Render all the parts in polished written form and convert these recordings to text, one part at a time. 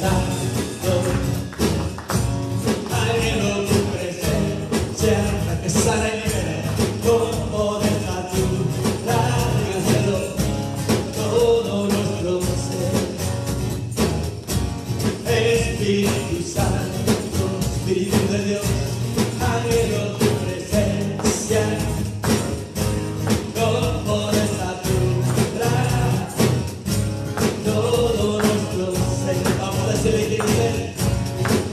Santo, anhelo tu presencia, la que sana y libera, con poder natural, hacerlo todo nuestro ser. Espíritu Santo, Espíritu de Dios, anhelo tu presencia, con poder natural, todo nuestro ser. Vamos a decirle que dice,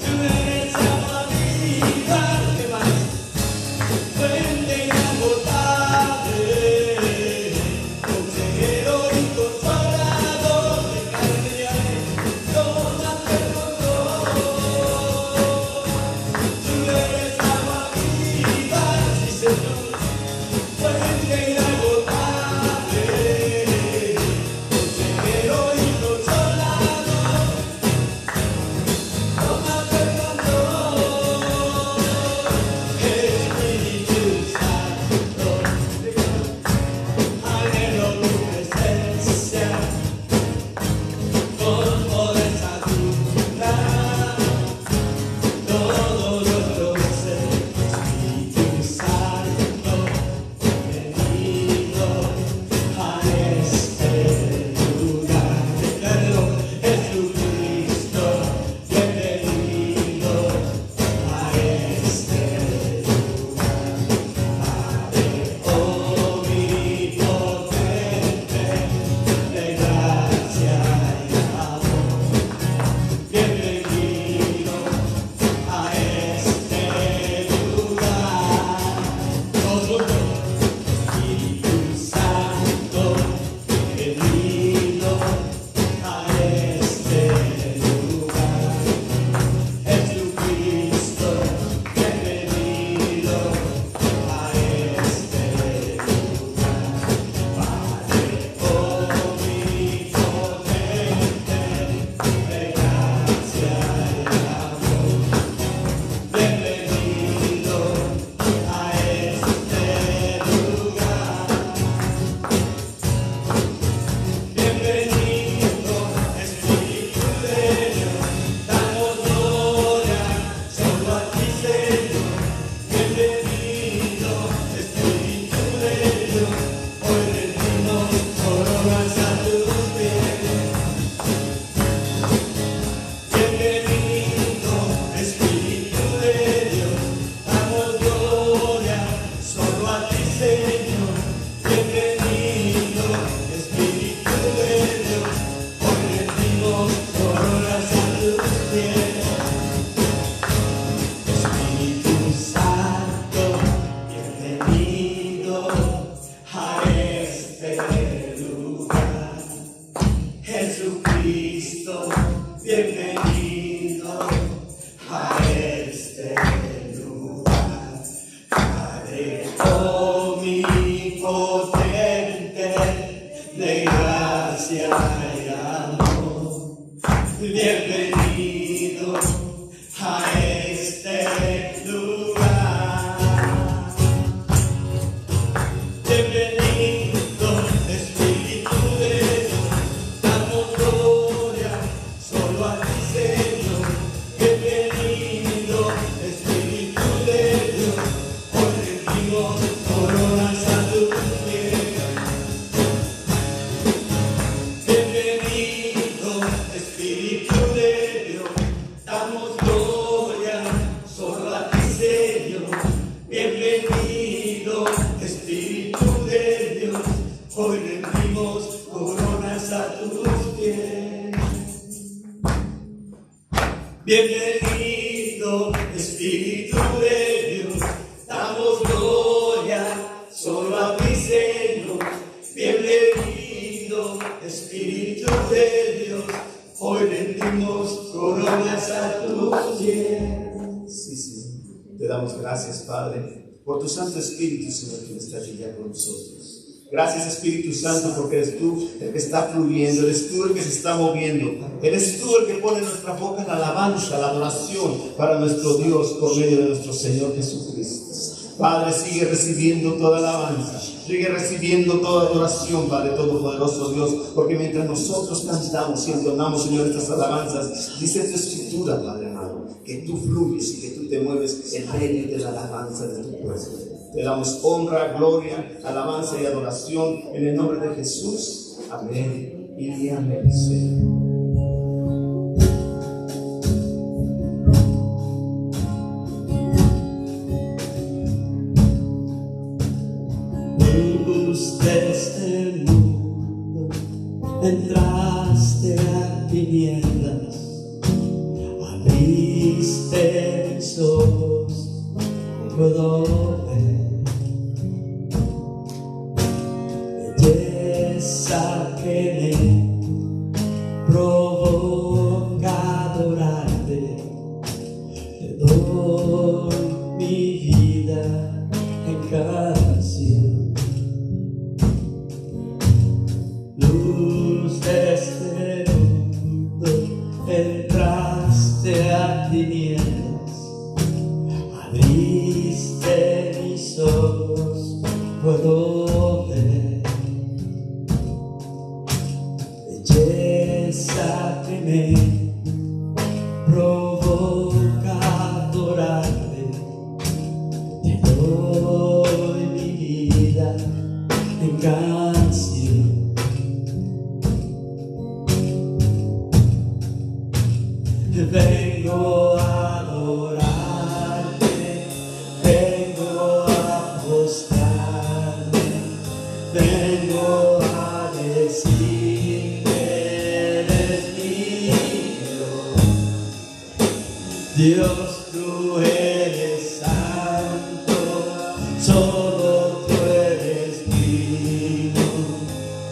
tú eres agua viva, que más fuente inagotable, consejero y consolador de carne y alma, tómate el control. Tú eres agua viva, sí Señor, fuente inagotable, consejero y consolador, tómate el control. Espíritu Santo, anhelo tu presencia, con poder saturar todo nuestro ser. Espíritu Santo, venido a este lugar. Declárelo, Jesucristo, bienvenido a este lugar. Padre omnipotente, de gracia y amor, bienvenido a este lugar. Todos juntos. Espíritu Santo, bienvenido a este lugar. Jesucristo, bienvenido a este lugar. Padre omnipotente, de gracia y amor, bienvenido a este lugar. Bienvenido, Espíritu de Dios, damos gloria solo a ti, Señor. Bienvenido, Espíritu de Dios, hoy rendimos coronas a tus pies. Bienvenido, Espíritu de Dios, damos gloria solo a ti, Señor. Bienvenido, Espíritu de Dios, hoy rendimos coronas a tus pies. Espíritu Santo, bienvenido a este lugar. Jesucristo, bienvenido a este lugar. Padre omnipotente, de gracia y amor, bienvenido a este lugar. Bienvenido, Espíritu de Dios, damos gloria solo a ti, Señor. Bienvenido, Espíritu de Dios, hoy rendimos coronas a tus pies. Bienvenido, Espíritu de Dios, damos gloria solo a ti, Señor. Bienvenido, Espíritu de Dios, hoy rendimos coronas a tus pies. Bienvenido, Espíritu de Dios, damos gloria solo a ti, Señor. Bienvenido, Espíritu de Dios, hoy rendimos coronas a tus pies. Sí, sí. Te damos gracias, Padre, por tu Santo Espíritu, Señor, que está aquí ya con nosotros. Gracias, Espíritu Santo, porque eres tú el que está fluyendo, eres tú el que se está moviendo, eres tú el que pone nuestra boca en la alabanza, la adoración para nuestro Dios por medio de nuestro Señor Jesucristo. Padre, sigue recibiendo toda alabanza, Sigue recibiendo toda adoración, Padre Todopoderoso Dios, porque mientras nosotros cantamos y entonamos, Señor, estas alabanzas, dice tu escritura, Padre amado, que tú fluyes y que tú te mueves en medio de la alabanza de tu pueblo. Te damos honra, gloria, alabanza y adoración en el nombre de Jesús. Amén y amén, Señor. Desde el mundo entraste a tinieblas, abriste mis ojos, puedo ver belleza que me provoca adorarte. Te doy mi vida en canción. Luz de este mundo, entraste a tinieblas, abriste mis ojos, puedo ver belleza que me provoca adorarte. Te doy mi vida en canción. Vengo a adorarte, vengo a postrarme, vengo a decir que eres mío. Dios, tú eres santo, solo tú eres digno.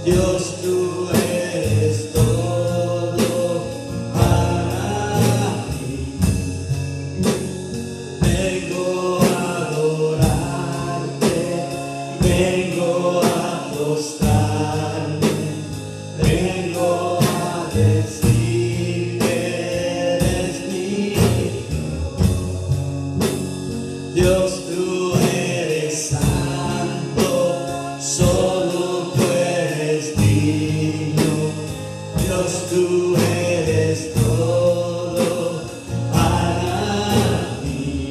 Dios, tú eres todo para mí. Vengo a adorarte, vengo a postrarme, vengo a decir que eres mío. Dios, tú eres santo, solo tú eres digno. Dios, tú eres todo para mí.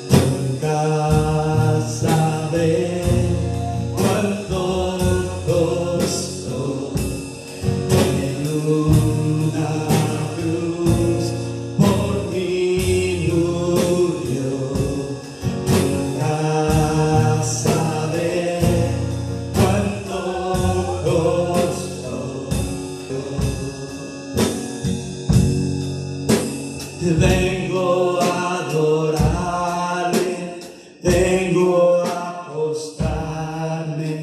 Nunca sabré cuánto costó en una cruz por mí murió. Nunca sabré cuánto costó. Vengo a adorarle, vengo a postrarme,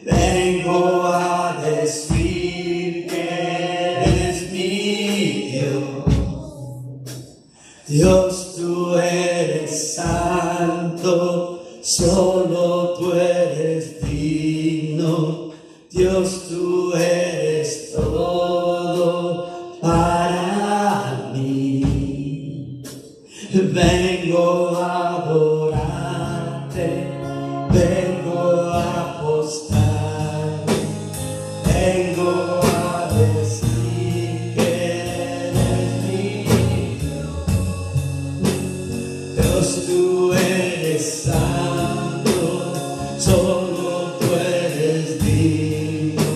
vengo a decir que eres mío. Dios, tú eres santo, solo tú eres digno. Dios, tú eres todo para mí. Vengo a adorarte, vengo a postrarme, vengo a decir que eres mío. Dios, tú eres santo, solo tú eres digno.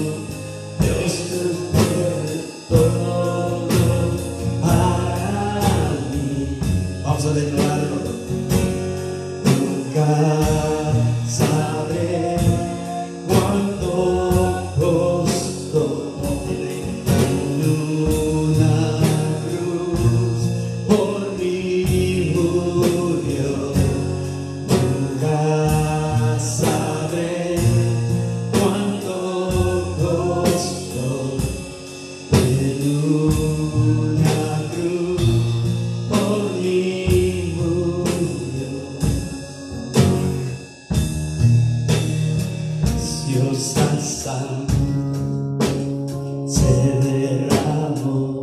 Dios, tú eres todo para mí. Vamos a declararlo. Nunca sabré cuánto costó en una cruz por mí murió. Nunca sabré cuánto costó en una cruz por mí murió. Preciosa sangre se derramó.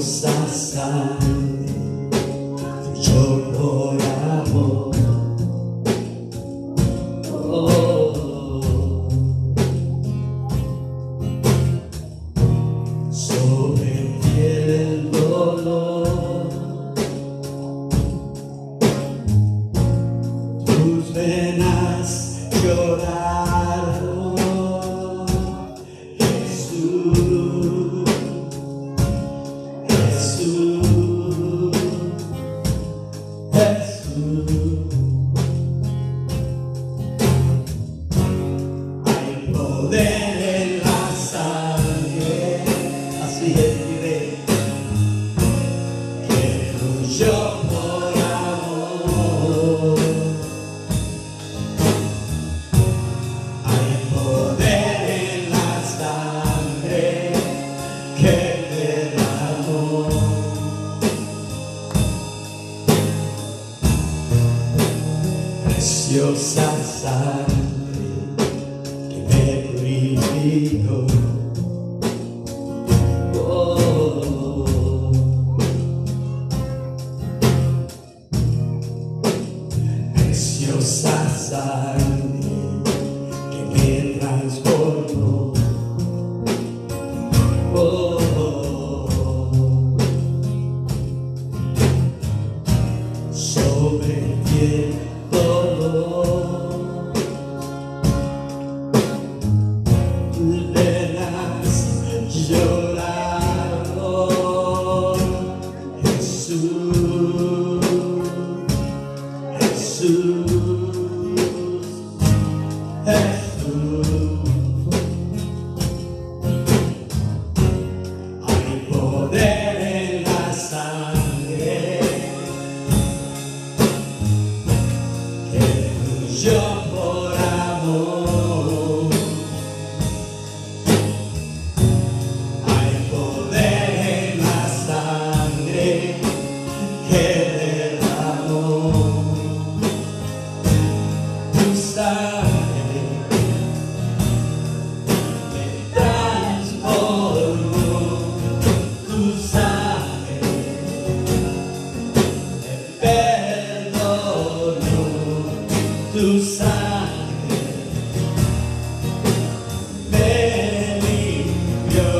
preciosa sangre fluyó por amor. Sobre ti el dolor, tus venas lloraron. Jesús, Jesús, Jesús. Hay poder en la sangre, así es mi rey, que fluyó por amor. Hay poder en la sangre que derramó. Preciosa sangre que me purificó. Preciosa sangre que me transformó. Sobre ti el dolor, tus venas lloraron. Jesús, Jesús, Jesús. Hay poder en la sangre que fluyó por amor. Hay poder en la sangre que derramó. Tu sangre me transformó. Tu sangre me perdonó. Tu sangre me limpió.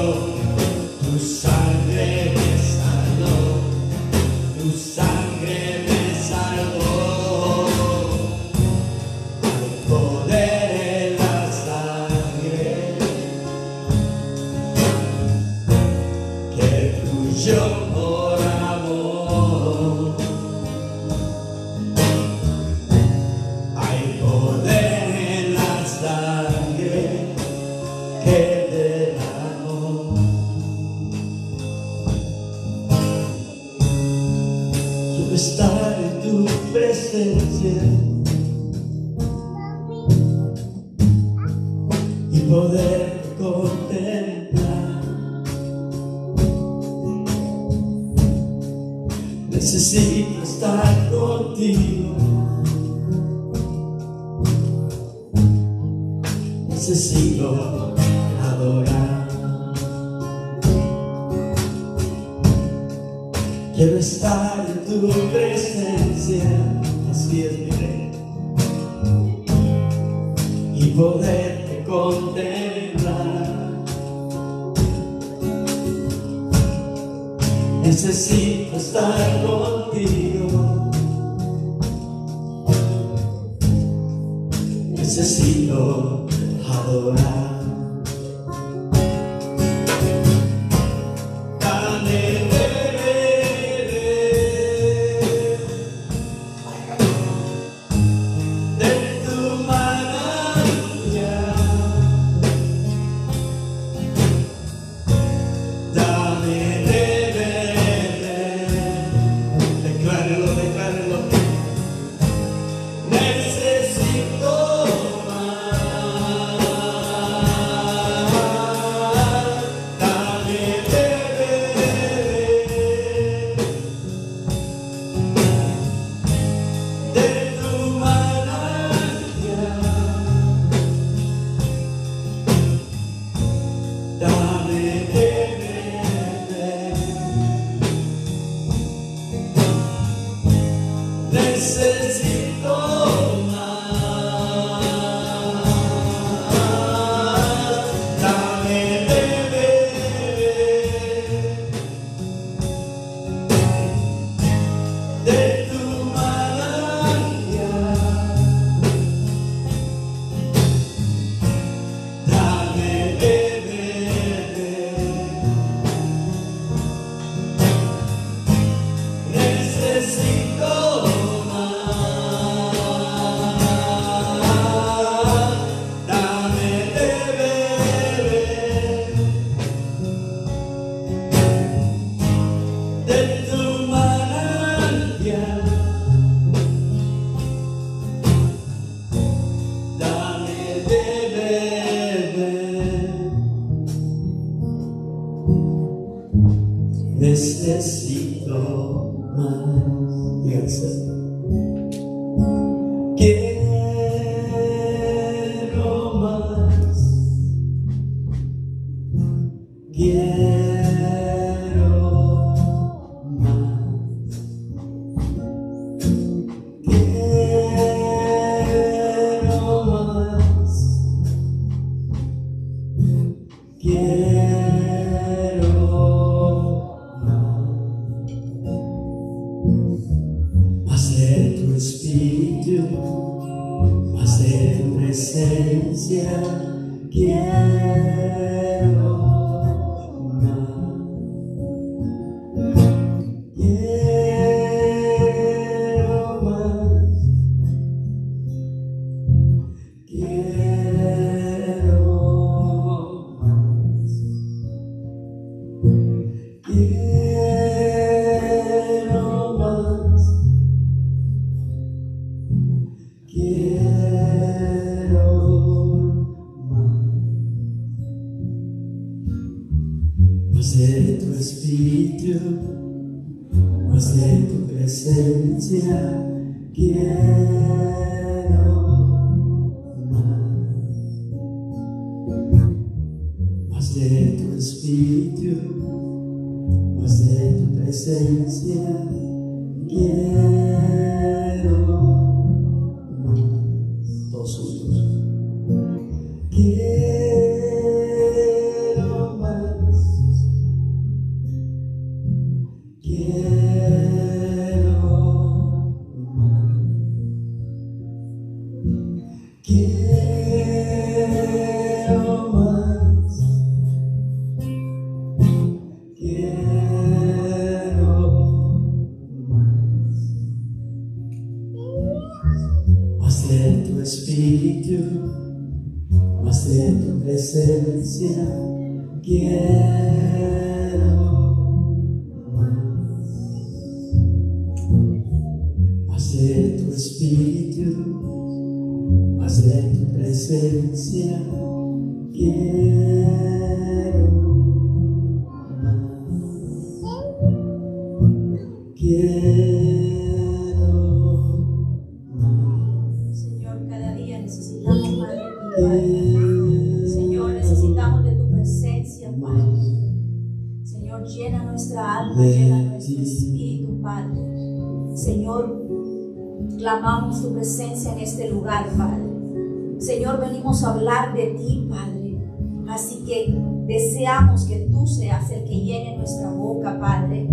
Tu sangre me sanó. Tu sangre me salvó. Hay poder en la sangre que fluyó por amor. Hay poder en la sangre que derramó. Quiero estar en tu presencia y poder contemplar. Necesito estar contigo. Necesito adorar. Quiero estar en tu presencia, así es mi rey, y poderte contemplar. Necesito estar contigo. Necesito adorar. Declaro de tu manantial. Dame de beber. Necesito más. Díganse. Quiero más. Quiero más. Quiero más. Quiero más de tu espíritu, más de tu presencia. Quiero más. Quiero más. Quiero más. Quiero más. Quiero más de tu espíritu, más de tu presencia. Quiero más de tu espíritu, más de tu presencia. Quiero más. Todos juntos. Quiero más. Quiero más. Quiero más. Quiero más de tu espíritu, más de tu presencia. Quiero más de tu espíritu, más de tu presencia. Quiero más. Quiero más. Señor, cada día necesitamos más de ti, Padre. Señor, necesitamos de tu presencia, Padre. Señor, llena nuestra alma, llena nuestro espíritu, Padre. Señor, clamamos tu presencia en este lugar, Padre. Señor, venimos a hablar de ti, Padre. Así que deseamos que tú seas el que llene nuestra boca, Padre.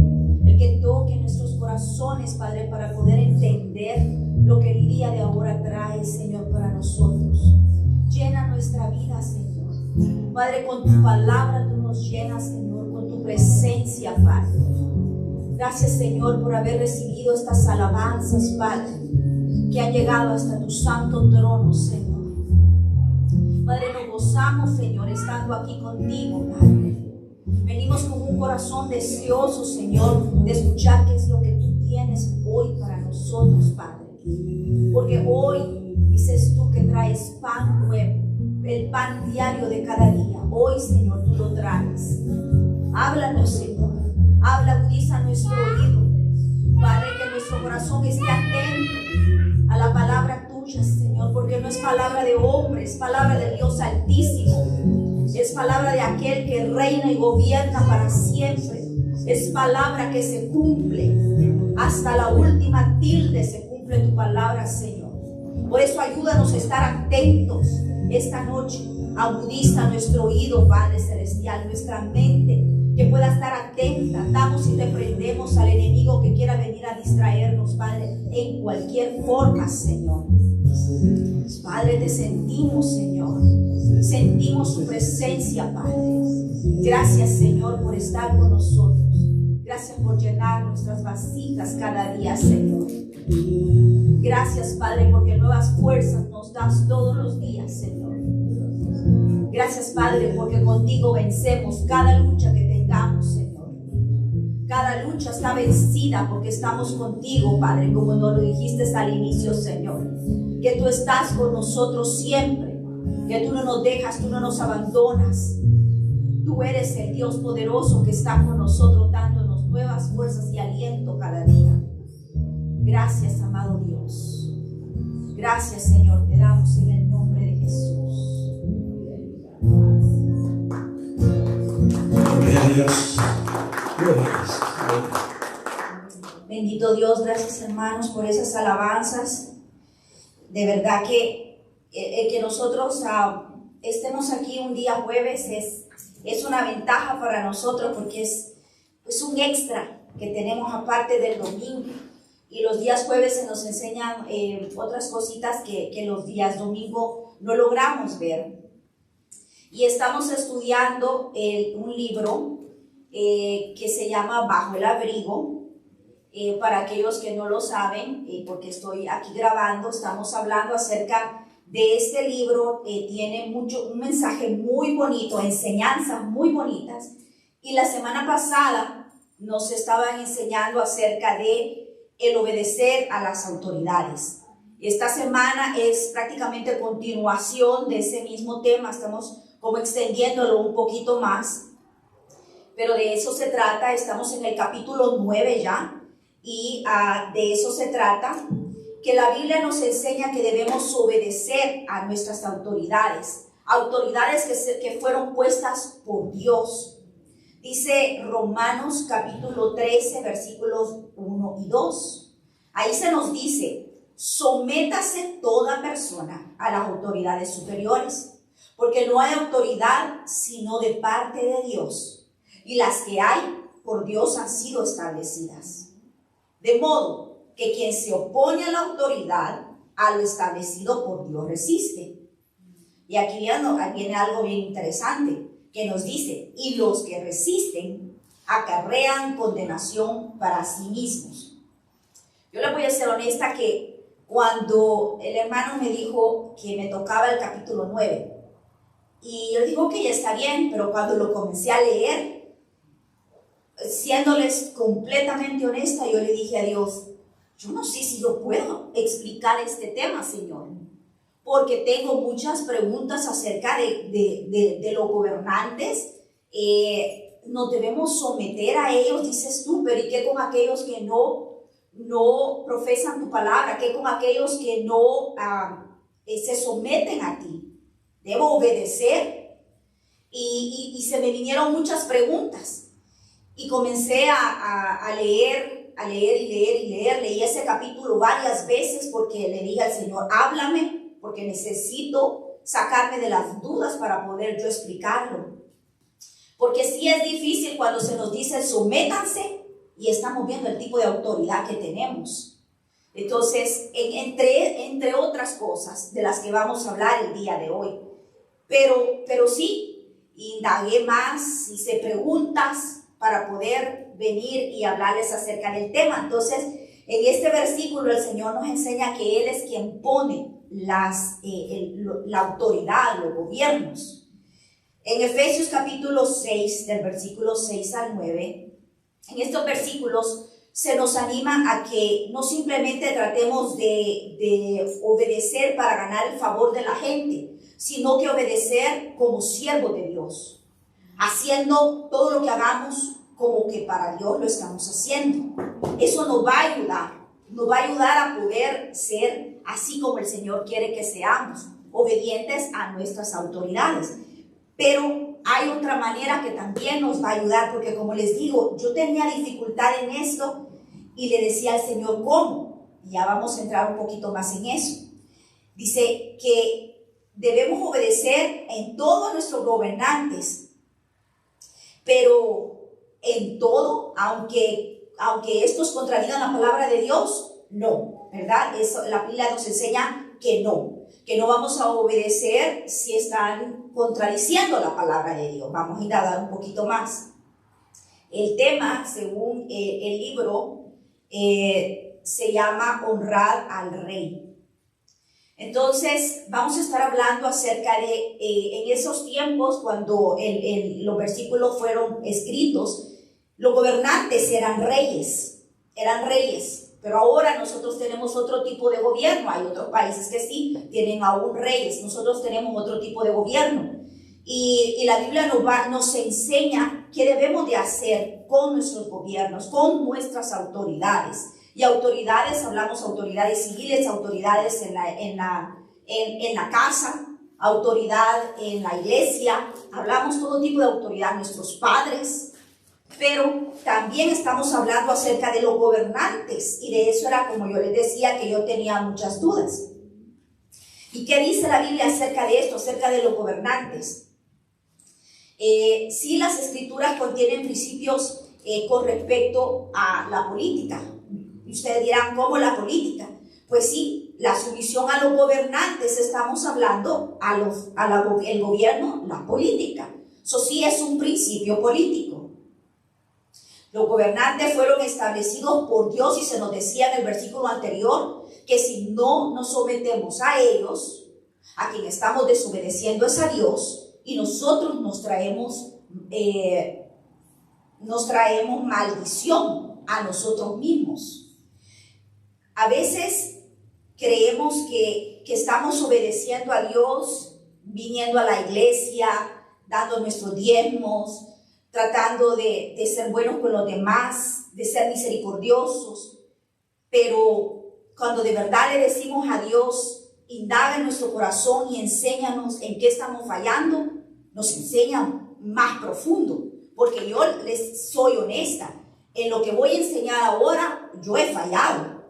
El que toque nuestros corazones, Padre, para poder entender lo que el día de ahora trae, Señor, para nosotros. Llena nuestra vida, Señor. Padre, con tu palabra tú nos llenas, Señor, con tu presencia, Padre. Gracias, Señor, por haber recibido estas alabanzas, Padre, que han llegado hasta tu santo trono, Señor. Padre, nos gozamos, Señor, estando aquí contigo, Padre. Venimos con un corazón deseoso, Señor, de escuchar qué es lo que tú tienes hoy para nosotros, Padre. Porque hoy dices tú que traes pan nuevo, el pan diario de cada día. Hoy, Señor, tú lo traes. Háblanos, Señor. Habla, agudiza nuestro oído. Padre, que nuestro corazón esté atento a la palabra tuya, Señor, porque no es palabra de hombre, es palabra de Dios Altísimo. Es palabra de aquel que reina y gobierna para siempre. Es palabra que se cumple. Hasta la última tilde se cumple tu palabra, Señor. Por eso ayúdanos a estar atentos esta noche. Agudiza nuestro oído, Padre Celestial, nuestra mente, que pueda estar atenta. Atamos y reprendemos al enemigo que quiera venir a distraernos, Padre, en cualquier forma, Señor. Padre, te sentimos, Señor. Sentimos tu presencia, Padre. Gracias, Señor, por estar con nosotros. Gracias por llenar nuestras vasijas cada día, Señor. Gracias, Padre, porque nuevas fuerzas nos das todos los días, Señor. Gracias, Padre, porque contigo vencemos cada lucha que tengamos, Señor. Cada cada lucha está vencida porque estamos contigo, Padre, como nos lo dijiste al inicio, Señor. Que tú estás con nosotros siempre, que tú no nos dejas, tú no nos abandonas. Tú eres el Dios poderoso que está con nosotros, dándonos nuevas fuerzas y aliento cada día. Gracias, amado Dios. Gracias, Señor, te damos en el nombre de Jesús. Gloria a Dios. Gloria a Dios. Bendito Dios, gracias, hermanos, por esas alabanzas. De verdad que el que nosotros estemos aquí un día jueves es una ventaja para nosotros, porque es un extra que tenemos aparte del domingo. Y los días jueves se nos enseñan otras cositas que los días domingo no logramos ver. Y estamos estudiando un libro que se llama Bajo el Abrigo. Para aquellos que no lo saben, porque estoy aquí grabando, estamos hablando acerca de este libro. Tiene un mensaje muy bonito, enseñanzas muy bonitas. Y la semana pasada nos estaban enseñando acerca de el obedecer a las autoridades. Esta semana es prácticamente continuación de ese mismo tema, estamos como extendiéndolo un poquito más, pero de eso se trata. Estamos en el capítulo 9 ya, y de eso se trata, que la Biblia nos enseña que debemos obedecer a nuestras autoridades, autoridades que fueron puestas por Dios. Dice Romanos capítulo 13, versículos 1 y 2. Ahí se nos dice: sométase toda persona a las autoridades superiores, porque no hay autoridad sino de parte de Dios, y las que hay por Dios han sido establecidas. De modo que quien se opone a la autoridad, a lo establecido por Dios resiste. Y aquí viene algo bien interesante, que nos dice: y los que resisten acarrean condenación para sí mismos. Yo le voy a ser honesta que cuando el hermano me dijo que me tocaba el capítulo 9, y yo digo que ya está bien, pero cuando lo comencé a leer, siéndoles completamente honesta, yo le dije a Dios: yo no sé si yo puedo explicar este tema, Señor, porque tengo muchas preguntas acerca de los gobernantes. Nos debemos someter a ellos, dices tú, pero ¿y qué con aquellos que no profesan tu palabra? ¿Qué con aquellos que no se someten a ti? ¿Debo obedecer? Y se me vinieron muchas preguntas. Y comencé a leer, leí ese capítulo varias veces, porque le dije al Señor: háblame, porque necesito sacarme de las dudas para poder yo explicarlo. Porque sí es difícil cuando se nos dice sométanse y estamos viendo el tipo de autoridad que tenemos. Entonces, entre otras cosas de las que vamos a hablar el día de hoy. Pero sí, indagué más, hice preguntas para poder venir y hablarles acerca del tema. Entonces, en este versículo el Señor nos enseña que Él es quien pone la autoridad, los gobiernos. En Efesios capítulo 6, del versículo 6 al 9, en estos versículos se nos anima a que no simplemente tratemos de obedecer para ganar el favor de la gente, sino que obedecer como siervos de Dios, haciendo todo lo que hagamos como que para Dios lo estamos haciendo. Eso nos va a ayudar a poder ser así como el Señor quiere que seamos, obedientes a nuestras autoridades. Pero hay otra manera que también nos va a ayudar, porque como les digo, yo tenía dificultad en esto y le decía al Señor cómo, y ya vamos a entrar un poquito más en eso. Dice que debemos obedecer en todos nuestros gobernantes, pero en todo, aunque estos contradigan la palabra de Dios, no, ¿verdad? Eso, la Biblia nos enseña que no vamos a obedecer si están contradiciendo la palabra de Dios. Vamos a indagar un poquito más. El tema, según el libro, se llama Honrar al Rey. Entonces, vamos a estar hablando acerca de, en esos tiempos, cuando los versículos fueron escritos, Los gobernantes eran reyes, pero ahora nosotros tenemos otro tipo de gobierno. Hay otros países que sí tienen aún reyes, nosotros tenemos otro tipo de gobierno. Y la Biblia nos enseña qué debemos de hacer con nuestros gobiernos, con nuestras autoridades. Y autoridades, hablamos autoridades civiles, autoridades en la casa, autoridad en la iglesia, hablamos todo tipo de autoridad, nuestros padres, pero también estamos hablando acerca de los gobernantes, y de eso era como yo les decía que yo tenía muchas dudas. ¿Y qué dice la Biblia acerca de esto, acerca de los gobernantes? Sí, las escrituras contienen principios con respecto a la política. Y ustedes dirán, ¿cómo la política? Pues sí, la sumisión a los gobernantes, estamos hablando el gobierno, la política. Eso sí es un principio político. Los gobernantes fueron establecidos por Dios y se nos decía en el versículo anterior que si no nos sometemos a ellos, a quien estamos desobedeciendo es a Dios, y nosotros nos traemos maldición a nosotros mismos. A veces creemos que estamos obedeciendo a Dios, viniendo a la iglesia, dando nuestros diezmos, tratando de ser buenos con los demás, de ser misericordiosos, pero cuando de verdad le decimos a Dios, indaga en nuestro corazón y enséñanos en qué estamos fallando, nos enseña más profundo, porque yo les soy honesta, en lo que voy a enseñar ahora, yo he fallado,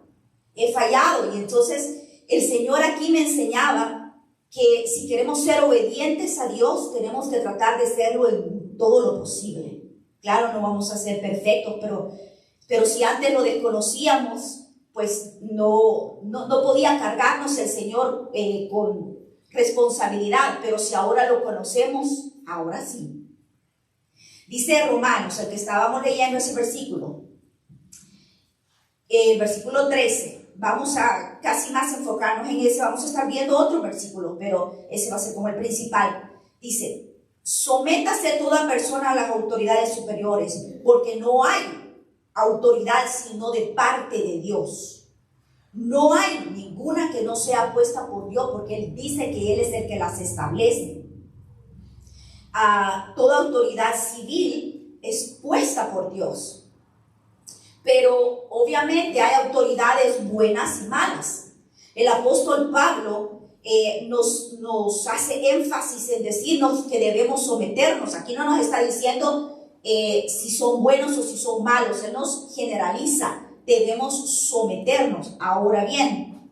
y entonces el Señor aquí me enseñaba que si queremos ser obedientes a Dios, tenemos que tratar de serlo en todo lo posible. Claro, no vamos a ser perfectos, pero si antes lo desconocíamos, pues no podía cargarnos el Señor con responsabilidad, pero si ahora lo conocemos, ahora sí. Dice Romanos, el que estábamos leyendo ese versículo, el versículo 13, vamos a casi más enfocarnos en ese, vamos a estar viendo otro versículo, pero ese va a ser como el principal. Dice, sométase toda persona a las autoridades superiores, porque no hay autoridad sino de parte de Dios. No hay ninguna que no sea puesta por Dios, porque Él dice que Él es el que las establece. Toda autoridad civil es puesta por Dios. Pero obviamente hay autoridades buenas y malas. El apóstol Pablo nos hace énfasis en decirnos que debemos someternos. Aquí no nos está diciendo si son buenos o si son malos. Él nos generaliza. Debemos someternos. Ahora bien,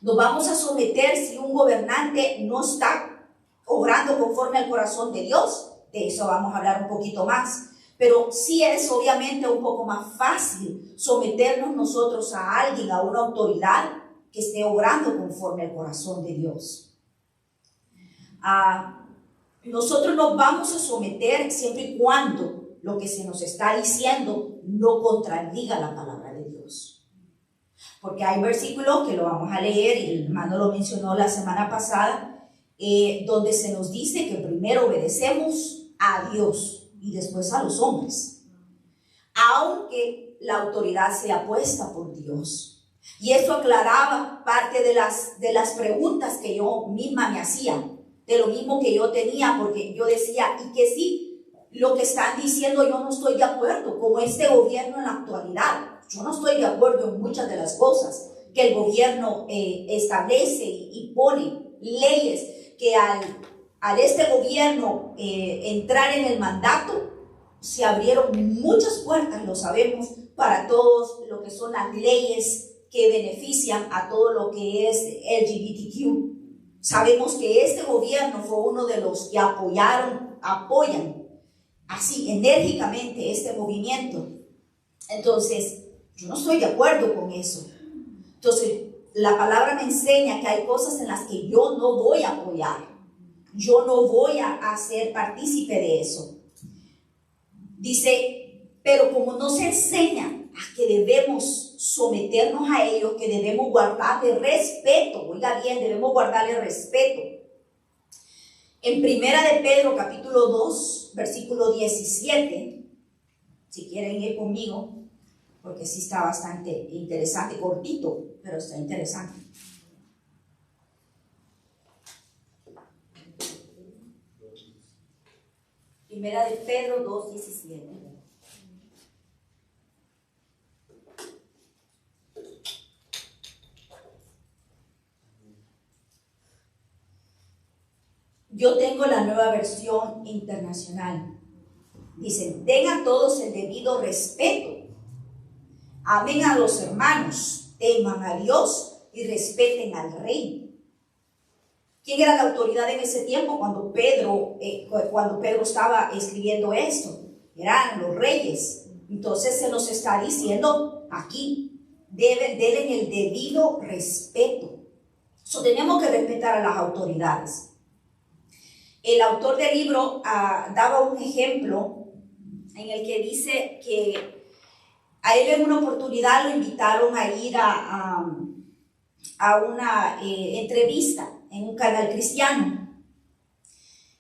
nos vamos a someter si un gobernante no está obrando conforme al corazón de Dios. De eso vamos a hablar un poquito más. Pero sí es obviamente un poco más fácil someternos nosotros a alguien, a una autoridad que esté obrando conforme al corazón de Dios. Nosotros nos vamos a someter siempre y cuando lo que se nos está diciendo no contradiga la palabra de Dios. Porque hay versículos que lo vamos a leer, y el hermano lo mencionó la semana pasada, donde se nos dice que primero obedecemos a Dios y después a los hombres, aunque la autoridad sea puesta por Dios. Y eso aclaraba parte de las preguntas que yo misma me hacía, de lo mismo que yo tenía, porque yo decía, y que sí, lo que están diciendo yo no estoy de acuerdo, como este gobierno en la actualidad. Yo no estoy de acuerdo en muchas de las cosas que el gobierno establece y pone leyes que al este gobierno entrar en el mandato, se abrieron muchas puertas, lo sabemos, para todos lo que son las leyes que benefician a todo lo que es LGBTQ. Sabemos que este gobierno fue uno de los que apoyan así enérgicamente este movimiento. Entonces, yo no estoy de acuerdo con eso. Entonces, la palabra me enseña que hay cosas en las que yo no voy a apoyar. Yo no voy a ser partícipe de eso. Dice, pero como nos enseña a que debemos someternos a ellos, que debemos guardarle respeto, oiga bien, debemos guardarle respeto. En Primera de Pedro, capítulo 2, versículo 17, si quieren ir conmigo, porque sí está bastante interesante, cortito, pero está interesante. Primera de Pedro 2:17. Yo tengo la nueva versión internacional. Dice, den a todos el debido respeto. Amen a los hermanos, teman a Dios y respeten al rey. ¿Quién era la autoridad en ese tiempo cuando Pedro estaba escribiendo esto? Eran los reyes. Entonces se nos está diciendo aquí, denle el debido respeto. Tenemos que respetar a las autoridades. El autor del libro daba un ejemplo en el que dice que a él en una oportunidad lo invitaron a ir a una entrevista en un canal cristiano.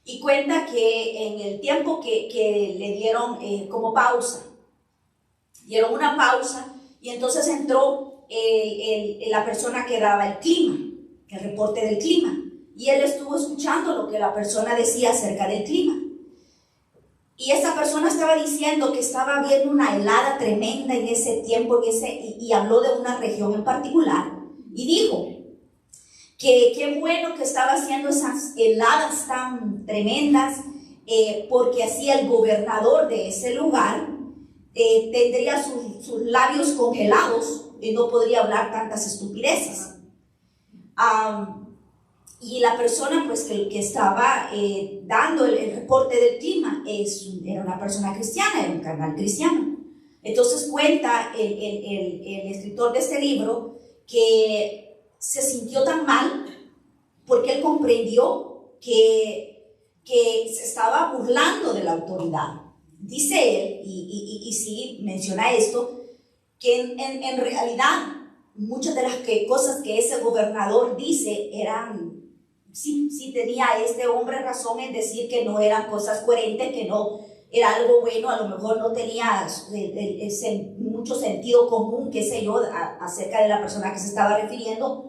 Y cuenta que en el tiempo que le dieron como pausa, dieron una pausa y entonces entró la persona que daba el clima, el reporte del clima. Y él estuvo escuchando lo que la persona decía acerca del clima. Y esa persona estaba diciendo que estaba habiendo una helada tremenda en ese tiempo y habló de una región en particular. Y dijo que qué bueno que estaba haciendo esas heladas tan tremendas, porque así el gobernador de ese lugar tendría sus labios congelados y no podría hablar tantas estupideces. Y la persona pues que estaba dando el reporte del clima era una persona cristiana, era un canal cristiano. Entonces cuenta el escritor de este libro que se sintió tan mal porque él comprendió que se estaba burlando de la autoridad. Dice él, y sí menciona esto, que en realidad muchas de las cosas que ese gobernador dice eran... Sí tenía este hombre razón en decir que no eran cosas coherentes, que no era algo bueno, a lo mejor no tenía mucho sentido común, qué sé yo, acerca de la persona que se estaba refiriendo,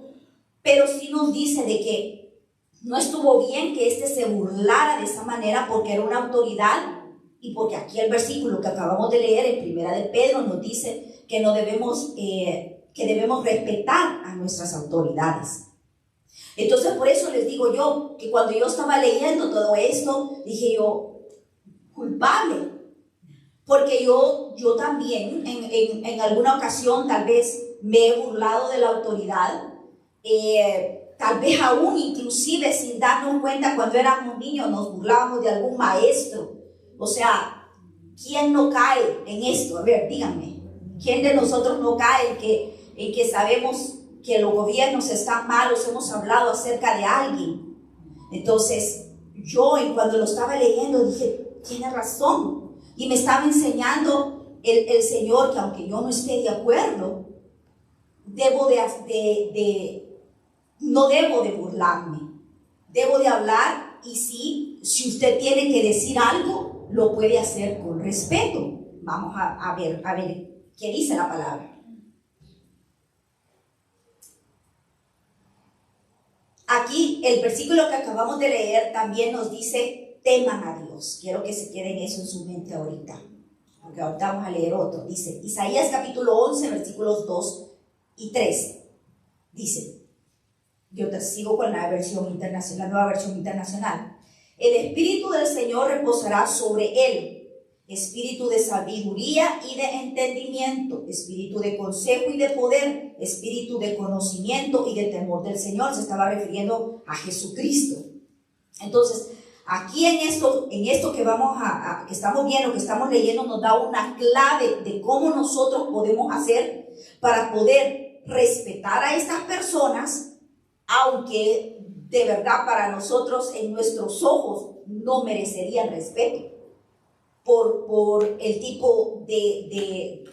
pero sí nos dice de que no estuvo bien que se burlara de esa manera porque era una autoridad y porque aquí el versículo que acabamos de leer en Primera de Pedro nos dice que debemos respetar a nuestras autoridades. Entonces por eso les digo yo que cuando yo estaba leyendo todo esto, dije yo, culpable, porque yo también en alguna ocasión tal vez me he burlado de la autoridad, tal vez aún inclusive sin darnos cuenta cuando éramos niños nos burlábamos de algún maestro. O sea, ¿quién no cae en esto? A ver, díganme, ¿quién de nosotros no cae en que sabemos que los gobiernos están malos, hemos hablado acerca de alguien? Entonces, yo cuando lo estaba leyendo dije, tiene razón. Y me estaba enseñando el Señor que aunque yo no esté de acuerdo, no debo de burlarme. Debo de hablar y si usted tiene que decir algo, lo puede hacer con respeto. Vamos a ver qué dice la palabra. Aquí el versículo que acabamos de leer también nos dice, teman a Dios. Quiero que se queden eso en su mente ahorita, porque ahorita vamos a leer otro. Dice, Isaías capítulo 11, versículos 2 y 3. Dice, yo te sigo con la versión internacional, la nueva versión internacional. El Espíritu del Señor reposará sobre él, espíritu de sabiduría y de entendimiento, espíritu de consejo y de poder, espíritu de conocimiento y de temor del Señor. Se estaba refiriendo a Jesucristo. Entonces, aquí en esto que que estamos viendo, que estamos leyendo, nos da una clave de cómo nosotros podemos hacer para poder respetar a estas personas, aunque de verdad para nosotros en nuestros ojos no merecerían respeto por el tipo de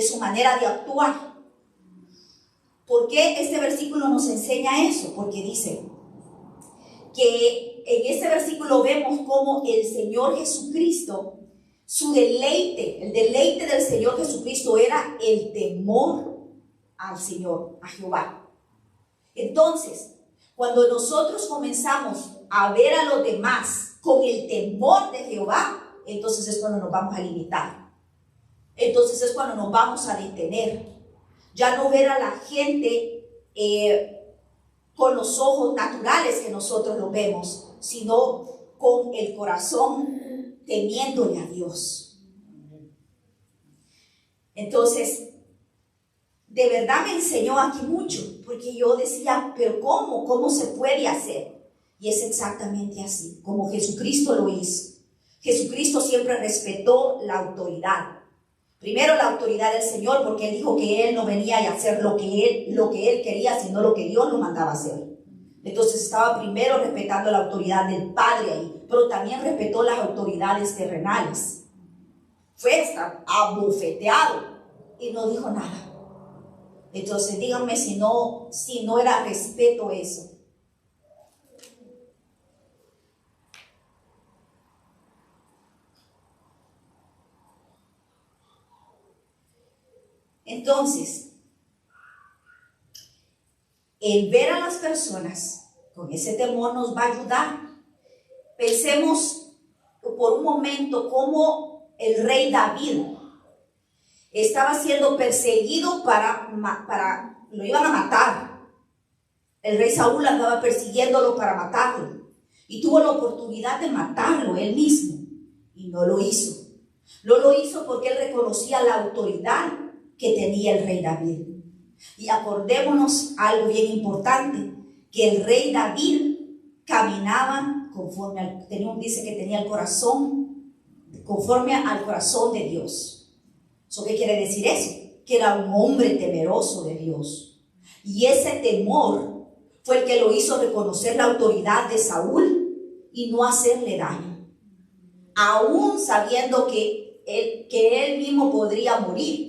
su manera de actuar. ¿Por qué este versículo nos enseña eso? Porque dice que en este versículo vemos cómo el Señor Jesucristo Su deleite, el deleite del Señor Jesucristo era el temor al Señor, a Jehová. Entonces, cuando nosotros comenzamos a ver a los demás con el temor de Jehová, entonces es cuando nos vamos a limitar. Entonces es cuando nos vamos a detener. Ya no ver a la gente con los ojos naturales que nosotros lo vemos, sino con el corazón temiéndole a Dios. Entonces, de verdad me enseñó aquí mucho, porque yo decía, pero ¿cómo se puede hacer? Y es exactamente así, como Jesucristo lo hizo. Jesucristo siempre respetó la autoridad. Primero la autoridad del Señor, porque Él dijo que Él no venía a hacer lo que Él quería, sino lo que Dios lo mandaba hacer. Entonces estaba primero respetando la autoridad del Padre ahí, pero también respetó las autoridades terrenales. Fue hasta abofeteado y no dijo nada. Entonces díganme si no era respeto eso. Entonces, el ver a las personas con ese temor nos va a ayudar. Pensemos por un momento cómo el rey David estaba siendo perseguido lo iban a matar. El rey Saúl andaba persiguiéndolo para matarlo y tuvo la oportunidad de matarlo él mismo y no lo hizo. No lo hizo porque él reconocía la autoridad que tenía el rey David. Y acordémonos algo bien importante, que el rey David caminaba conforme dice que tenía el corazón conforme al corazón de Dios. ¿Eso qué quiere decir eso? Que era un hombre temeroso de Dios. Y ese temor fue el que lo hizo reconocer la autoridad de Saúl y no hacerle daño, aún sabiendo que él mismo podría morir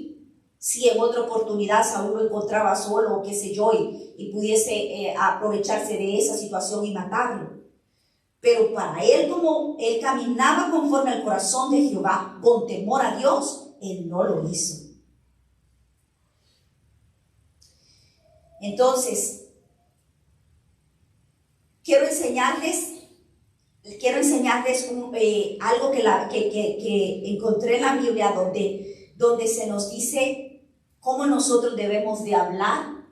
si en otra oportunidad Saúl lo encontraba solo o qué sé yo y pudiese aprovecharse de esa situación y matarlo. Pero para él, como él caminaba conforme al corazón de Jehová con temor a Dios, él no lo hizo. Entonces, quiero enseñarles algo que encontré en la Biblia donde se nos dice cómo nosotros debemos de hablar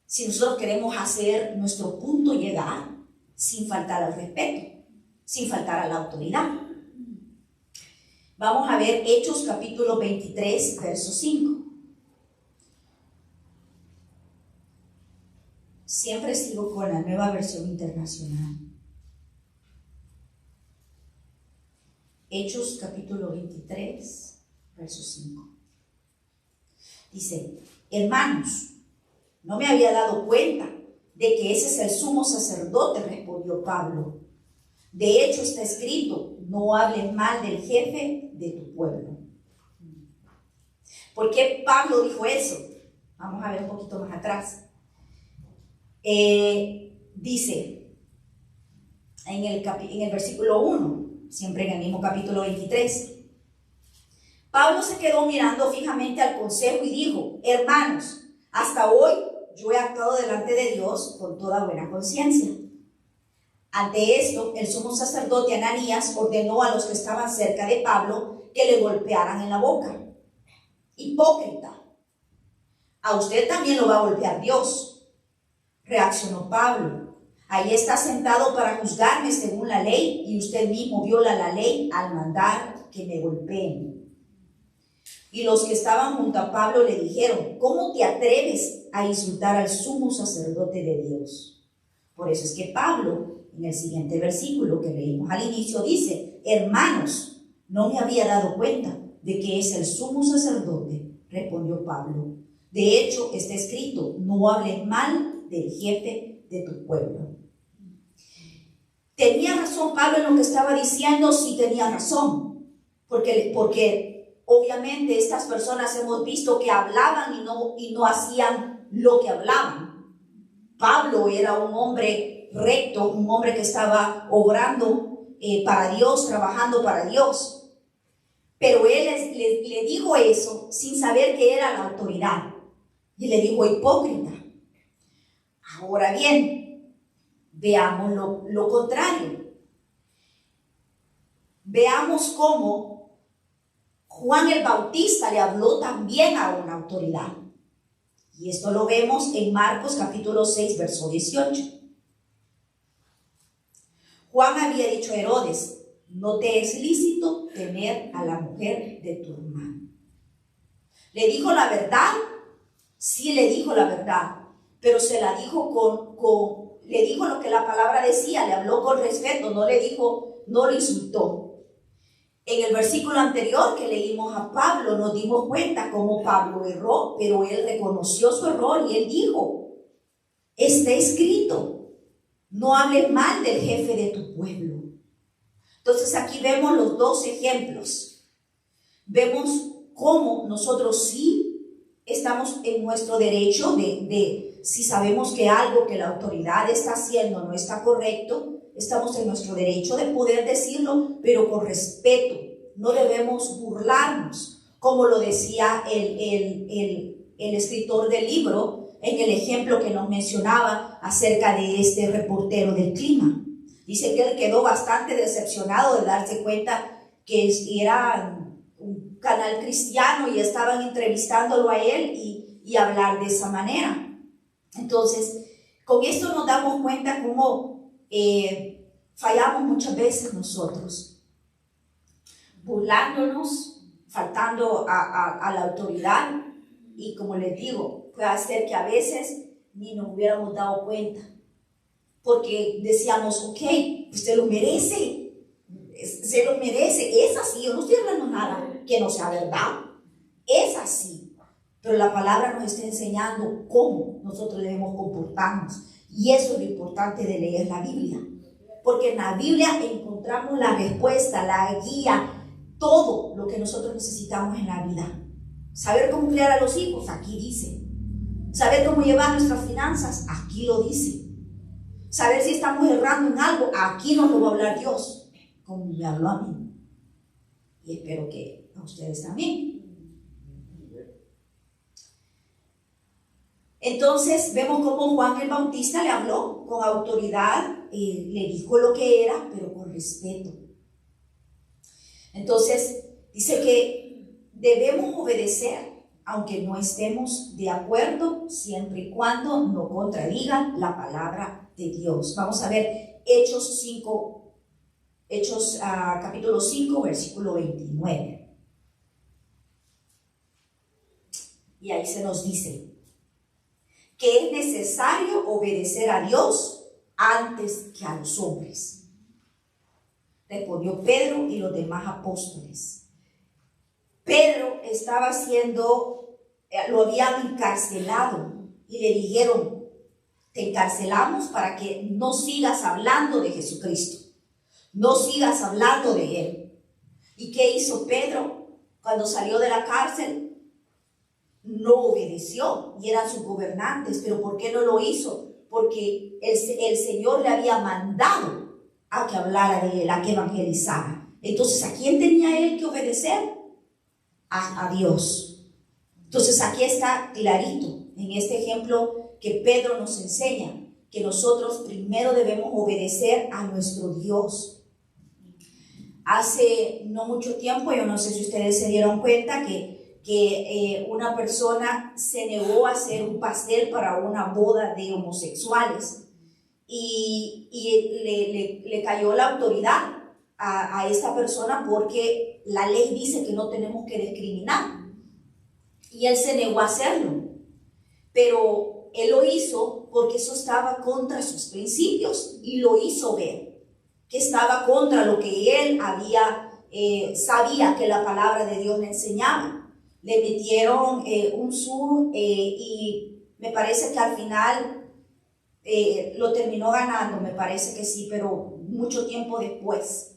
si nosotros queremos hacer nuestro punto llegar sin faltar al respeto, sin faltar a la autoridad. Vamos a ver Hechos capítulo 23, verso 5. Siempre sigo con la Nueva Versión Internacional. Hechos capítulo 23, verso 5. Dice, hermanos, no me había dado cuenta de que ese es el sumo sacerdote, respondió Pablo. De hecho está escrito, no hables mal del jefe de tu pueblo. ¿Por qué Pablo dijo eso? Vamos a ver un poquito más atrás. Dice en el versículo 1, siempre en el mismo capítulo 23, Pablo se quedó mirando fijamente al consejo y dijo, hermanos, hasta hoy yo he actuado delante de Dios con toda buena conciencia. Ante esto, el sumo sacerdote Ananías ordenó a los que estaban cerca de Pablo que le golpearan en la boca. Hipócrita, a usted también lo va a golpear Dios. Reaccionó Pablo, ahí está sentado para juzgarme según la ley y usted mismo viola la ley al mandar que me golpeen. Y los que estaban junto a Pablo le dijeron, ¿cómo te atreves a insultar al sumo sacerdote de Dios? Por eso es que Pablo, en el siguiente versículo que leímos al inicio, dice, hermanos, no me había dado cuenta de que es el sumo sacerdote, respondió Pablo. De hecho, está escrito, no hables mal del jefe de tu pueblo. ¿Tenía razón Pablo en lo que estaba diciendo? Sí tenía razón, porque obviamente estas personas hemos visto que hablaban y no hacían lo que hablaban. Pablo era un hombre recto, un hombre que estaba obrando para Dios, trabajando para Dios. Pero él le dijo eso sin saber que era la autoridad. Y le dijo hipócrita. Ahora bien, veamos lo contrario. Veamos cómo Juan el Bautista le habló también a una autoridad. Y esto lo vemos en Marcos capítulo 6, verso 18. Juan había dicho a Herodes: no te es lícito tener a la mujer de tu hermano. ¿Le dijo la verdad? Sí, le dijo la verdad, pero se la dijo le dijo lo que la palabra decía, le habló con respeto, no le dijo, no lo insultó. En el versículo anterior que leímos a Pablo, nos dimos cuenta cómo Pablo erró, pero él reconoció su error y él dijo: está escrito, no hables mal del jefe de tu pueblo. Entonces aquí vemos los dos ejemplos. Vemos cómo nosotros sí estamos en nuestro derecho de si sabemos que algo que la autoridad está haciendo no está correcto, estamos en nuestro derecho de poder decirlo, pero con respeto. No debemos burlarnos, como lo decía el escritor del libro en el ejemplo que nos mencionaba acerca de este reportero del clima. Dice que él quedó bastante decepcionado de darse cuenta que era un canal cristiano y estaban entrevistándolo a él y hablar de esa manera. Entonces, con esto nos damos cuenta cómo fallamos muchas veces nosotros, burlándonos, faltando a la autoridad, y como les digo, puede ser que a veces ni nos hubiéramos dado cuenta, porque decíamos: ok, pues se lo merece, es así. Yo no estoy hablando nada que no sea verdad, es así, pero la palabra nos está enseñando cómo nosotros debemos comportarnos, y eso es lo importante de leer la Biblia, porque en la Biblia encontramos la respuesta, la guía, todo lo que nosotros necesitamos en la vida. Saber cómo criar a los hijos, aquí dice. Saber cómo llevar nuestras finanzas, aquí lo dice. Saber si estamos errando en algo, aquí nos lo va a hablar Dios, como me habló a mí. Y espero que a ustedes también. Entonces vemos cómo Juan el Bautista le habló con autoridad, le dijo lo que era, pero con respeto. Entonces dice que debemos obedecer aunque no estemos de acuerdo, siempre y cuando no contradigan la palabra de Dios. Vamos a ver Hechos capítulo 5, versículo 29. Y ahí se nos dice que es necesario obedecer a Dios antes que a los hombres. Respondió Pedro y los demás apóstoles. Pedro estaba lo habían encarcelado y le dijeron: te encarcelamos para que no sigas hablando de Jesucristo, no sigas hablando de Él. ¿Y qué hizo Pedro cuando salió de la cárcel? No obedeció, y eran sus gobernantes. ¿Pero por qué no lo hizo? Porque el Señor le había mandado a que hablara de Él, a que evangelizara. Entonces, ¿a quién tenía él que obedecer? A Dios. Entonces aquí está clarito en este ejemplo que Pedro nos enseña que nosotros primero debemos obedecer a nuestro Dios. Hace no mucho tiempo, yo no sé si ustedes se dieron cuenta que una persona se negó a hacer un pastel para una boda de homosexuales, y le cayó la autoridad a esta persona, porque la ley dice que no tenemos que discriminar, y él se negó a hacerlo, pero él lo hizo porque eso estaba contra sus principios, y lo hizo ver que estaba contra lo que él sabía que la palabra de Dios le enseñaba. Le metieron un sur, y me parece que al final lo terminó ganando, me parece que sí, pero mucho tiempo después.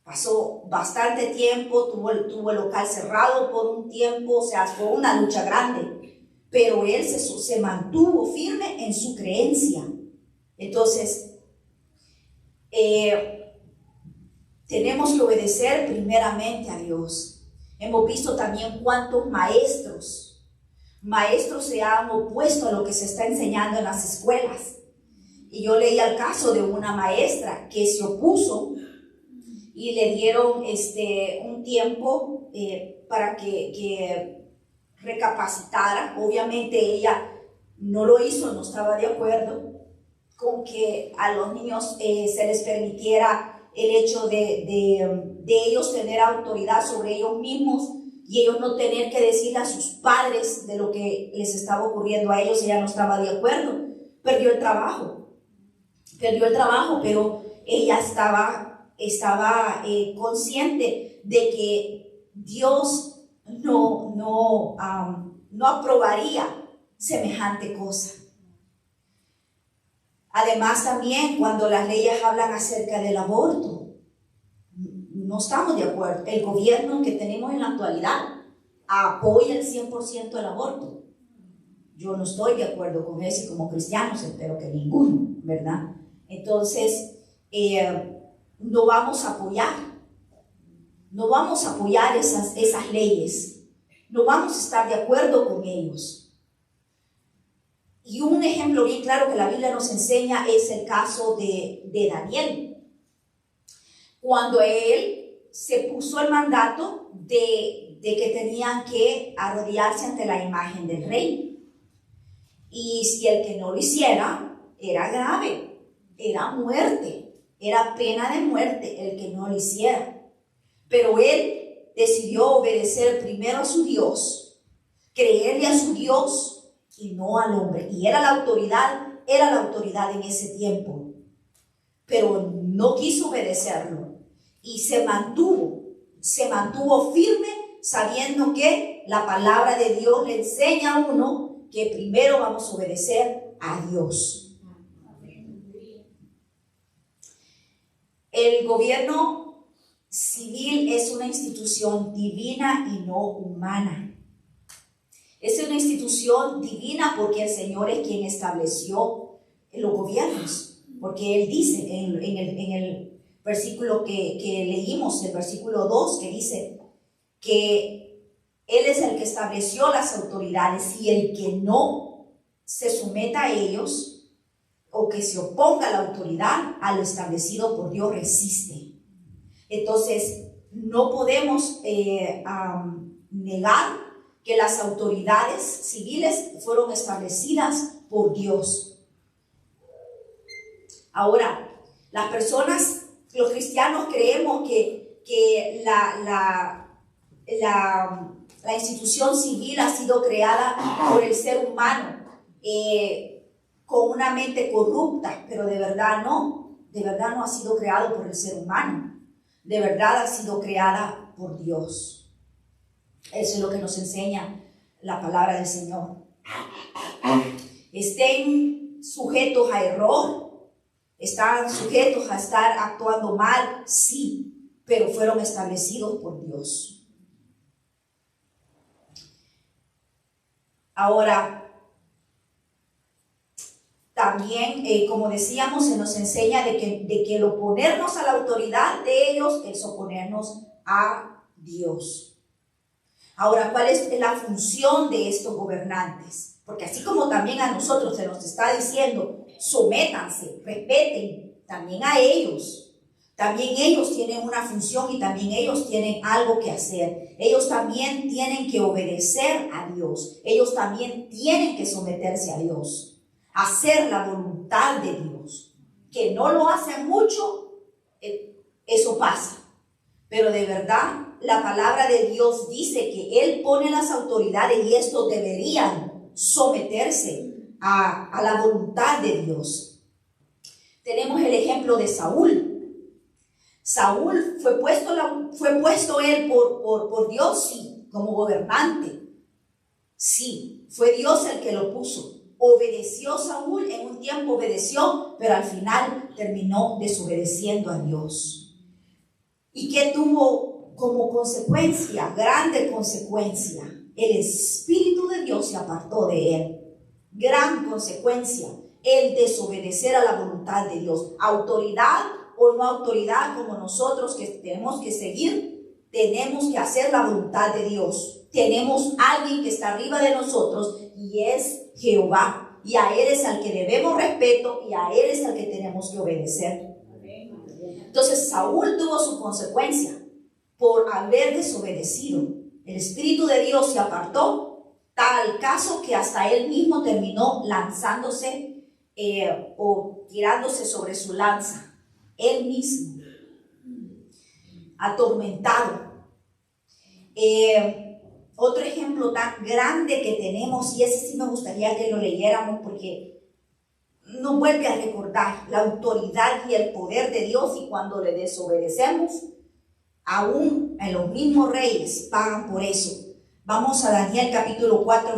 Pasó bastante tiempo, tuvo el local cerrado por un tiempo, o sea, fue una lucha grande, pero él se mantuvo firme en su creencia. Entonces, tenemos que obedecer primeramente a Dios. Hemos visto también cuántos maestros se han opuesto a lo que se está enseñando en las escuelas. Y yo leí el caso de una maestra que se opuso y le dieron un tiempo para que recapacitara. Obviamente ella no lo hizo, no estaba de acuerdo con que a los niños se les permitiera el hecho de ellos tener autoridad sobre ellos mismos y ellos no tener que decirle a sus padres de lo que les estaba ocurriendo a ellos. Ella no estaba de acuerdo, perdió el trabajo, pero ella estaba consciente de que Dios no aprobaría semejante cosa. Además, también cuando las leyes hablan acerca del aborto, no estamos de acuerdo. El gobierno que tenemos en la actualidad apoya el 100% el aborto. Yo no estoy de acuerdo con eso, y como cristianos espero que ninguno, ¿verdad? Entonces, no vamos a apoyar esas leyes, no vamos a estar de acuerdo con ellos. Y un ejemplo bien claro que la Biblia nos enseña es el caso de Daniel. Cuando él se puso el mandato de que tenían que arrodillarse ante la imagen del rey. Y si el que no lo hiciera, era grave, era muerte, era pena de muerte el que no lo hiciera. Pero él decidió obedecer primero a su Dios, creerle a su Dios y no al hombre. Y era la autoridad en ese tiempo. Pero no quiso obedecerlo y se mantuvo firme, sabiendo que la palabra de Dios le enseña a uno que primero vamos a obedecer a Dios. El gobierno civil es una institución divina y no humana. Es una institución divina porque el Señor es quien estableció los gobiernos. Porque Él dice en el versículo que leímos, el versículo 2, que dice que Él es el que estableció las autoridades, y el que no se someta a ellos o que se oponga a la autoridad, a lo establecido por Dios, resiste. Entonces, no podemos negar que las autoridades civiles fueron establecidas por Dios. Ahora, las personas, los cristianos, creemos que la institución civil ha sido creada por el ser humano con una mente corrupta, pero de verdad no ha sido creado por el ser humano, de verdad ha sido creada por Dios. Eso es lo que nos enseña la palabra del Señor. Estén sujetos a error, están sujetos a estar actuando mal, sí, pero fueron establecidos por Dios. Ahora, también, como decíamos, se nos enseña de que el oponernos a la autoridad de ellos es oponernos a Dios. Ahora, ¿cuál es la función de estos gobernantes? Porque así como también a nosotros se nos está diciendo, sométanse, respeten, también a ellos. También ellos tienen una función y también ellos tienen algo que hacer. Ellos también tienen que obedecer a Dios. Ellos también tienen que someterse a Dios. Hacer la voluntad de Dios. Que no lo hacen mucho, eso pasa. Pero de verdad, la palabra de Dios dice que Él pone las autoridades y estos deberían someterse a la voluntad de Dios. Tenemos el ejemplo de Saúl. Saúl fue puesto él por Dios, sí, como gobernante. Sí, fue Dios el que lo puso. Obedeció Saúl, en un tiempo obedeció, pero al final terminó desobedeciendo a Dios. ¿Y qué tuvo como consecuencia? Grande consecuencia. El Espíritu de Dios se apartó de él. Gran consecuencia, el desobedecer a la voluntad de Dios. Autoridad o no autoridad, como nosotros que tenemos que seguir, tenemos que hacer la voluntad de Dios. Tenemos alguien que está arriba de nosotros y es Jehová. Y a Él es al que debemos respeto y a Él es al que tenemos que obedecer. Entonces Saúl tuvo su consecuencia por haber desobedecido. El Espíritu de Dios se apartó, tal caso que hasta él mismo terminó lanzándose o tirándose sobre su lanza. Él mismo, atormentado. Otro ejemplo tan grande que tenemos, y ese sí me gustaría que lo leyéramos porque nos vuelve a recordar la autoridad y el poder de Dios, y cuando le desobedecemos, aún en los mismos reyes pagan por eso. Vamos a Daniel capítulo 4,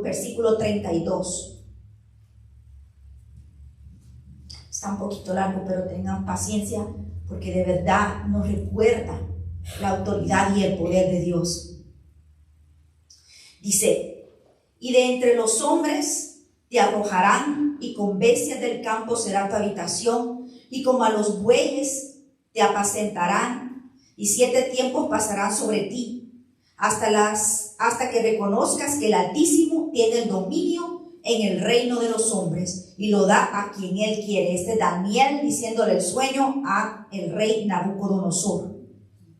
versículo 32. Está un poquito largo, pero tengan paciencia porque de verdad nos recuerda la autoridad y el poder de Dios. Dice: y de entre los hombres te arrojarán, y con bestias del campo será tu habitación, y como a los bueyes te apacentarán, y 7 tiempos pasarán sobre ti, hasta que reconozcas que el Altísimo tiene el dominio en el reino de los hombres, y lo da a quien Él quiere. Este Daniel diciéndole el sueño a el rey Nabucodonosor.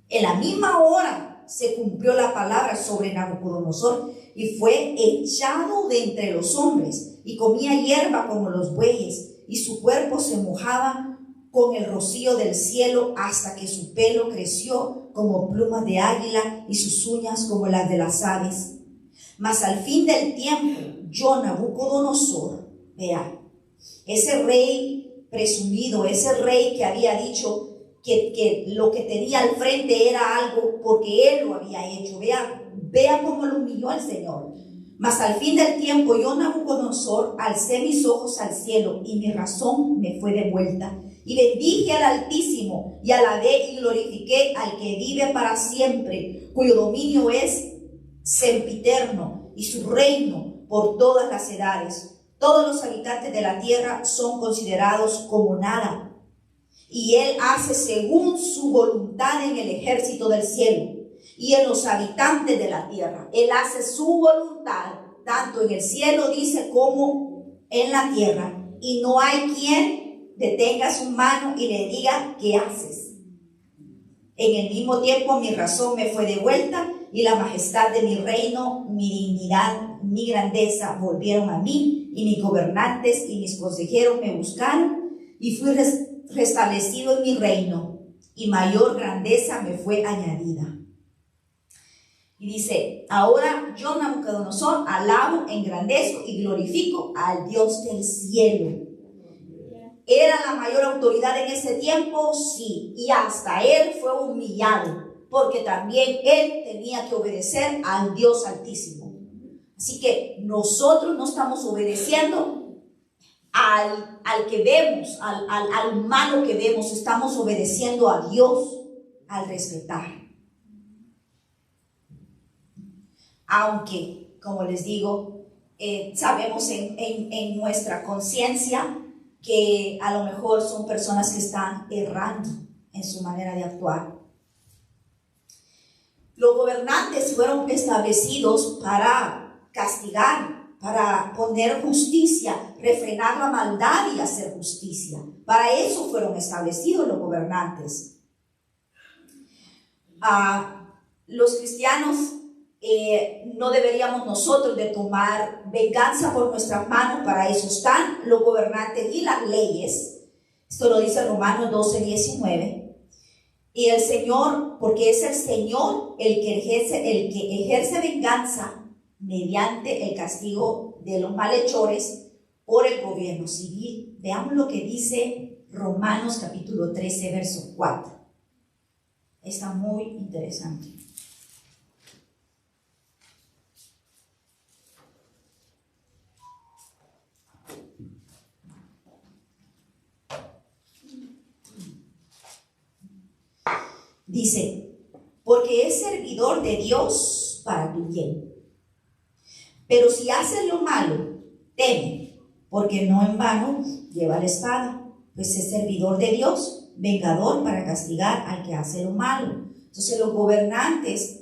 En la misma hora se cumplió la palabra sobre Nabucodonosor, y fue echado de entre los hombres, y comía hierba como los bueyes, y su cuerpo se mojaba con el rocío del cielo, hasta que su pelo creció como plumas de águila y sus uñas como las de las aves. Mas al fin del tiempo, yo, Nabucodonosor, vea, ese rey presumido, ese rey que había dicho que lo que tenía al frente era algo porque él lo había hecho. Vea cómo lo humilló al Señor. Mas al fin del tiempo, yo, Nabucodonosor, alcé mis ojos al cielo, y mi razón me fue devuelta. Y bendije al Altísimo, y alabé y glorifiqué al que vive para siempre, cuyo dominio es sempiterno, y su reino por todas las edades. Todos los habitantes de la tierra son considerados como nada, y Él hace según su voluntad en el ejército del cielo y en los habitantes de la tierra. Él hace su voluntad, tanto en el cielo, dice, como en la tierra. Y no hay quien detenga su mano y le diga: ¿qué haces? En el mismo tiempo mi razón me fue devuelta, y la majestad de mi reino, mi dignidad, mi grandeza volvieron a mí, y mis gobernantes y mis consejeros me buscaron, y fui restablecido en mi reino, y mayor grandeza me fue añadida. Y dice: ahora yo, Nabucodonosor, alabo, engrandezco y glorifico al Dios del cielo. ¿Era la mayor autoridad en ese tiempo? Sí, y hasta él fue humillado, porque también él tenía que obedecer al Dios Altísimo. Así que nosotros no estamos obedeciendo al que vemos, al humano que vemos, estamos obedeciendo a Dios al respetar. Aunque, como les digo, sabemos en nuestra conciencia que a lo mejor son personas que están errando en su manera de actuar. Los gobernantes fueron establecidos para castigar, para poner justicia, refrenar la maldad y hacer justicia. Para eso fueron establecidos los gobernantes. Los cristianos no deberíamos nosotros de tomar venganza por nuestras manos. Para eso están los gobernantes y las leyes. Esto lo dice Romanos 12:19. Y el Señor, porque es el Señor el que ejerce venganza mediante el castigo de los malhechores por el gobierno civil. Veamos lo que dice Romanos capítulo 13, verso 4. Está muy interesante. Dice: porque es servidor de Dios para tu bien. Pero si haces lo malo, teme, porque no en vano lleva la espada, pues es servidor de Dios, vengador para castigar al que hace lo malo. Entonces Entonces los gobernantes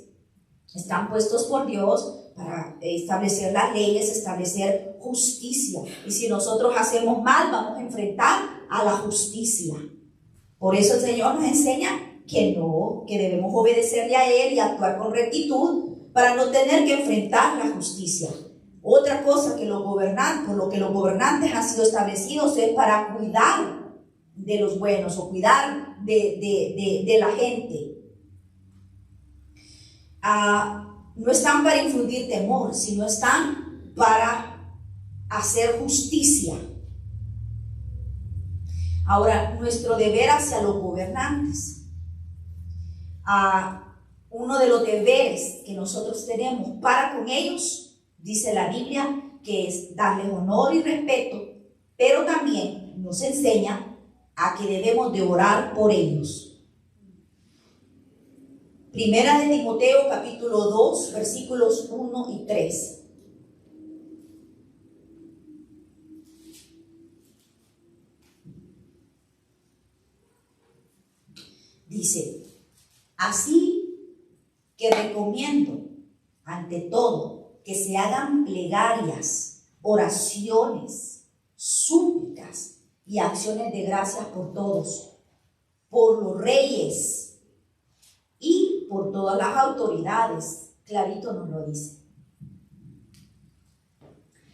están puestos por Dios para establecer las leyes, establecer justicia. Y si nosotros hacemos mal, vamos a enfrentar a la justicia. Por eso el Señor nos enseña que no, que debemos obedecerle a Él y actuar con rectitud para no tener que enfrentar la justicia. Otra cosa que los gobernantes, por lo que los gobernantes han sido establecidos es para cuidar de los buenos o cuidar de la gente. No están para infundir temor, sino están para hacer justicia. Ahora, nuestro deber hacia los gobernantes. Uno de los deberes que nosotros tenemos para con ellos, dice la Biblia, que es darles honor y respeto, pero también nos enseña a que debemos de orar por ellos. Primera de Timoteo capítulo 2, versículos 1 y 3. Dice, así que recomiendo ante todo que se hagan plegarias, oraciones, súplicas y acciones de gracias por todos, por los reyes y por todas las autoridades. Clarito nos lo dice.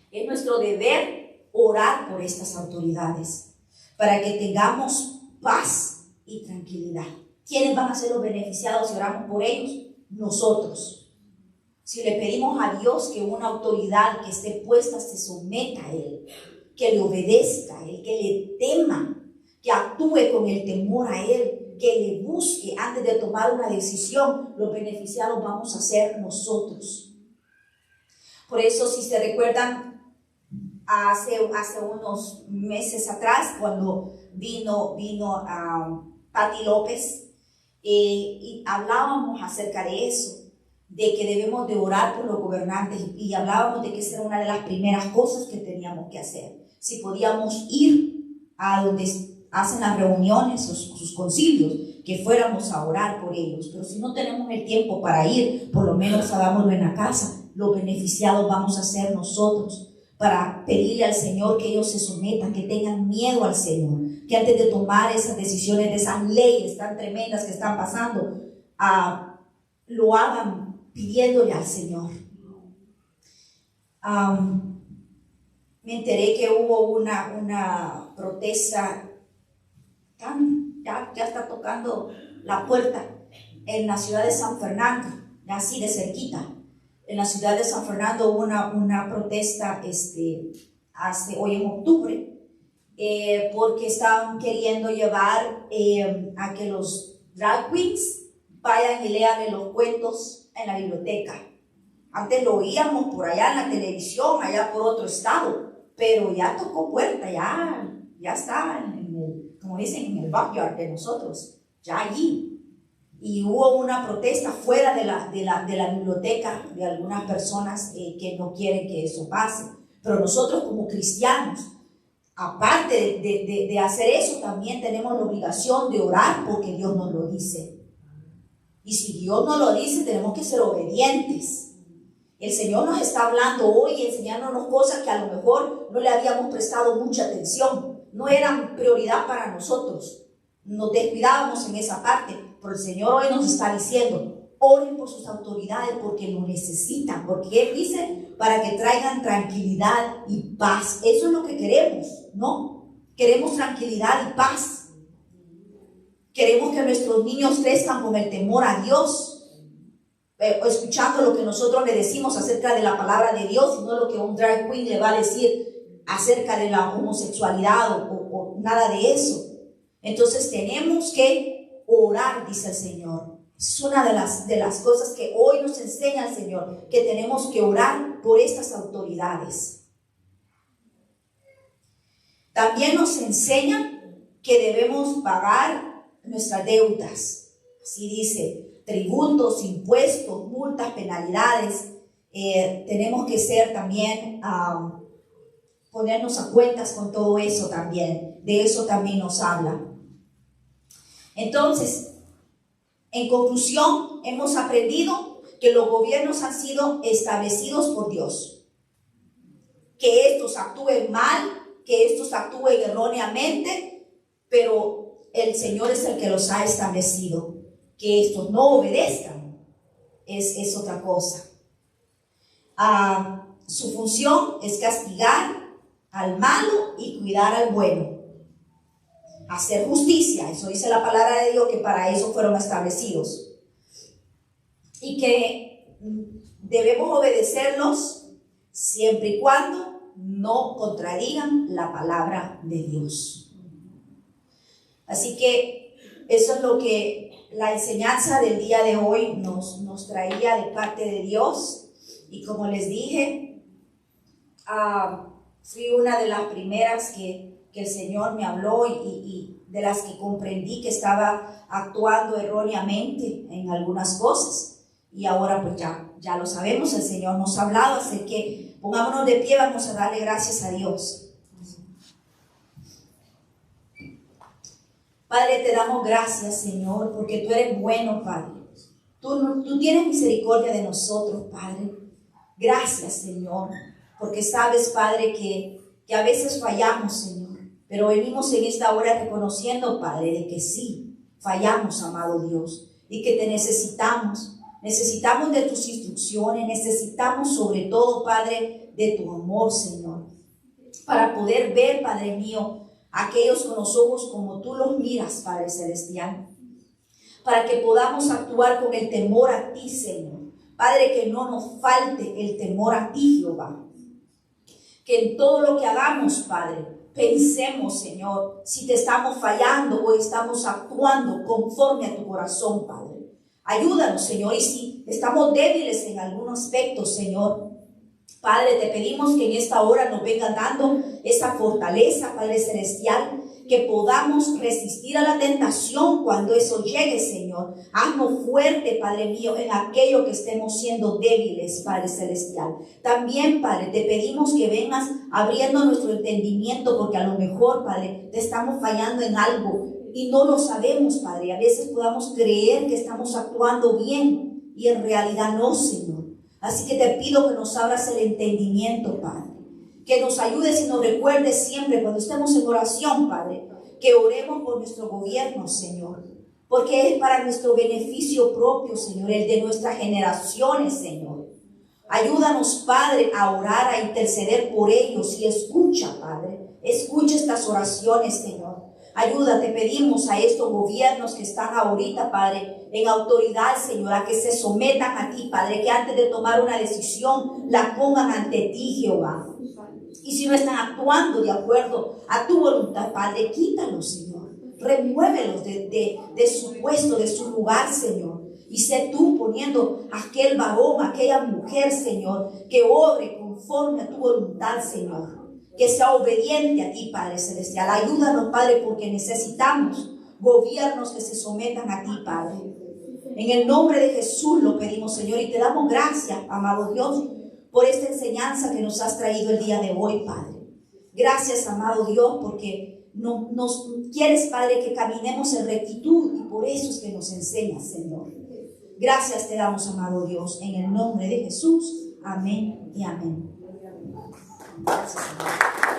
Es nuestro deber orar por estas autoridades para que tengamos paz y tranquilidad. ¿Quiénes van a ser los beneficiados si oramos por ellos? Nosotros. Si le pedimos a Dios que una autoridad que esté puesta se someta a Él, que le obedezca a Él, que le tema, que actúe con el temor a Él, que le busque antes de tomar una decisión, los beneficiados vamos a ser nosotros. Por eso, si se recuerdan, hace unos meses atrás, cuando vino Pati López, y hablábamos acerca de eso, de que debemos de orar por los gobernantes, y hablábamos de que esa era una de las primeras cosas que teníamos que hacer. Si podíamos ir a donde hacen las reuniones, sus concilios, que fuéramos a orar por ellos. Pero si no tenemos el tiempo para ir, por lo menos hagámoslo en la casa. Los beneficiados vamos a ser nosotros, para pedirle al Señor que ellos se sometan, que tengan miedo al Señor, que antes de tomar esas decisiones, de esas leyes tan tremendas que están pasando, lo hagan pidiéndole al Señor. Me enteré que hubo una protesta, ya está tocando la puerta, en la ciudad de San Fernando, así de cerquita. En la ciudad de San Fernando hubo una protesta hoy en octubre, porque estaban queriendo llevar a que los drag queens vayan y lean los cuentos en la biblioteca. Antes lo oíamos por allá en la televisión, allá por otro estado, pero ya tocó puerta, ya está como dicen, en el backyard de nosotros, ya allí. Y hubo una protesta fuera de la biblioteca de algunas personas que no quieren que eso pase. Pero nosotros como cristianos, aparte de hacer eso, también tenemos la obligación de orar porque Dios nos lo dice. Y si Dios nos lo dice, tenemos que ser obedientes. El Señor nos está hablando hoy y enseñándonos cosas que a lo mejor no le habíamos prestado mucha atención. No eran prioridad para nosotros. Nos descuidábamos en esa parte. Pero el Señor hoy nos está diciendo, oren por sus autoridades porque lo necesitan. Porque Él dice, para que traigan tranquilidad y paz. Eso es lo que queremos, ¿no? Queremos tranquilidad y paz. Queremos que nuestros niños crezcan con el temor a Dios, escuchando lo que nosotros le decimos acerca de la palabra de Dios, y no lo que un drag queen le va a decir acerca de la homosexualidad o nada de eso. Entonces tenemos que orar, dice el Señor. Es una de las cosas que hoy nos enseña el Señor, que tenemos que orar por estas autoridades. También nos enseña que debemos pagar nuestras deudas. Así dice, tributos, impuestos, multas, penalidades. Tenemos que ser también, ponernos a cuentas con todo eso también. De eso también nos habla. Entonces, En conclusión, hemos aprendido que los gobiernos han sido establecidos por Dios. Que estos actúen mal, que estos actúen erróneamente, pero el Señor es el que los ha establecido. Que estos no obedezcan es otra cosa. Su función es castigar al malo y cuidar al bueno. Hacer justicia, eso dice la palabra de Dios, que para eso fueron establecidos. Y que debemos obedecerlos siempre y cuando no contradigan la palabra de Dios. Así que eso es lo que la enseñanza del día de hoy nos traía de parte de Dios. Y como les dije, fui una de las primeras que el Señor me habló y de las que comprendí que estaba actuando erróneamente en algunas cosas. Y ahora pues ya lo sabemos, el Señor nos ha hablado, así que pongámonos de pie, vamos a darle gracias a Dios. Padre, te damos gracias, Señor, porque tú eres bueno, Padre. Tú tienes misericordia de nosotros, Padre. Gracias, Señor, porque sabes, Padre, que a veces fallamos, Señor. Pero venimos en esta hora reconociendo, Padre, de que sí, fallamos, amado Dios, y que te necesitamos. Necesitamos de tus instrucciones, necesitamos sobre todo, Padre, de tu amor, Señor, para poder ver, Padre mío, aquellos con los ojos como tú los miras, Padre Celestial, para que podamos actuar con el temor a ti, Señor. Padre, que no nos falte el temor a ti, Jehová. Que en todo lo que hagamos, Padre, pensemos, Señor, si te estamos fallando o estamos actuando conforme a tu corazón, Padre. Ayúdanos, Señor, y si estamos débiles en algún aspecto, Señor, Padre, te pedimos que en esta hora nos venga dando esa fortaleza, Padre Celestial, que podamos resistir a la tentación cuando eso llegue, Señor. Haznos fuerte, Padre mío, en aquello que estemos siendo débiles, Padre Celestial. También, Padre, te pedimos que vengas abriendo nuestro entendimiento, porque a lo mejor, Padre, te estamos fallando en algo y no lo sabemos, Padre. A veces podamos creer que estamos actuando bien y en realidad no, Señor. Así que te pido que nos abras el entendimiento, Padre. Que nos ayudes y nos recuerdes siempre cuando estemos en oración, Padre, que oremos por nuestro gobierno, Señor. Porque es para nuestro beneficio propio, Señor, el de nuestras generaciones, Señor. Ayúdanos, Padre, a orar, a interceder por ellos y escucha, Padre. Escucha estas oraciones, Señor. Ayuda, te pedimos a estos gobiernos que están ahorita, Padre, en autoridad, Señor, a que se sometan a ti, Padre, que antes de tomar una decisión la pongan ante ti, Jehová. Y si no están actuando de acuerdo a tu voluntad, Padre, quítalos, Señor. Remuévelos de su puesto, de su lugar, Señor. Y sé tú poniendo aquel varón, aquella mujer, Señor, que obre conforme a tu voluntad, Señor. Que sea obediente a ti, Padre Celestial. Ayúdanos, Padre, porque necesitamos gobiernos que se sometan a ti, Padre. En el nombre de Jesús lo pedimos, Señor, y te damos gracias, amado Dios, por esta enseñanza que nos has traído el día de hoy, Padre. Gracias, amado Dios, porque nos quieres, Padre, que caminemos en rectitud, y por eso es que nos enseñas, Señor. Gracias te damos, amado Dios, en el nombre de Jesús. Amén y amén. Gracias, Señor.